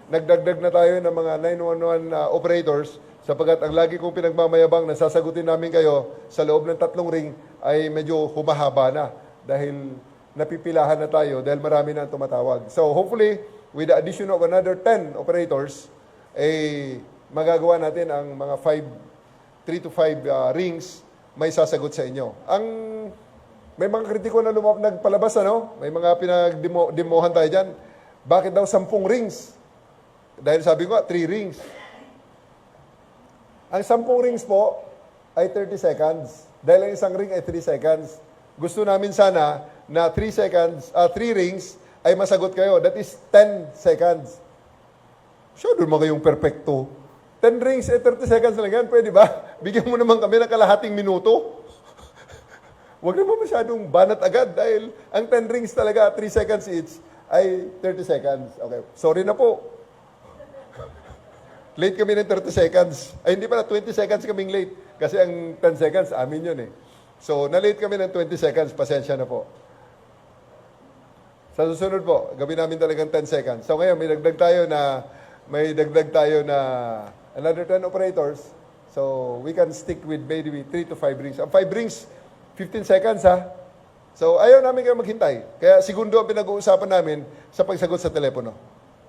nagdagdag na tayo ng mga 911 operators sapagkat ang lagi kong pinagmamayabang na sasagutin namin kayo sa loob ng 3 ring ay medyo humahaba na dahil napipilahan na tayo dahil marami na ang tumatawag. So hopefully, with the addition of another 10 operators, magagawa natin ang mga 3 to 5 rings may sasagot sa inyo. May mga kritiko na nagpalabas, ano? May mga pinagdemohan tayo dyan. Bakit daw 10 rings? Dahil sabi ko, 3 rings. Ang 10 rings po ay 30 seconds. Dahil ang isang ring ay 3 seconds. Gusto namin sana na 3 rings ay masagot kayo. That is 10 seconds. Sure, doon mo kayong perfecto. 10 rings ay 30 seconds lang yan. Pwede ba? Bigyan mo naman kami ng kalahating minuto. Huwag naman masyadong banat agad dahil ang 10 rings talaga, 3 seconds each, ay 30 seconds. Okay, sorry na po. Late kami ng 30 seconds. Ay, hindi pala, 20 seconds kaming late. Kasi ang 10 seconds, amin yun eh. So, na-late kami ng 20 seconds. Pasensya na po. Sa susunod po, gawin namin talagang 10 seconds. So, ngayon, may dagdag tayo na another 10 operators. So, we can stick with maybe 3 to 5 rings. Ang 5 rings, 15 seconds ha. So, ayaw namin kayo maghintay. Kaya segundo ang pinag-uusapan namin sa pagsagot sa telepono.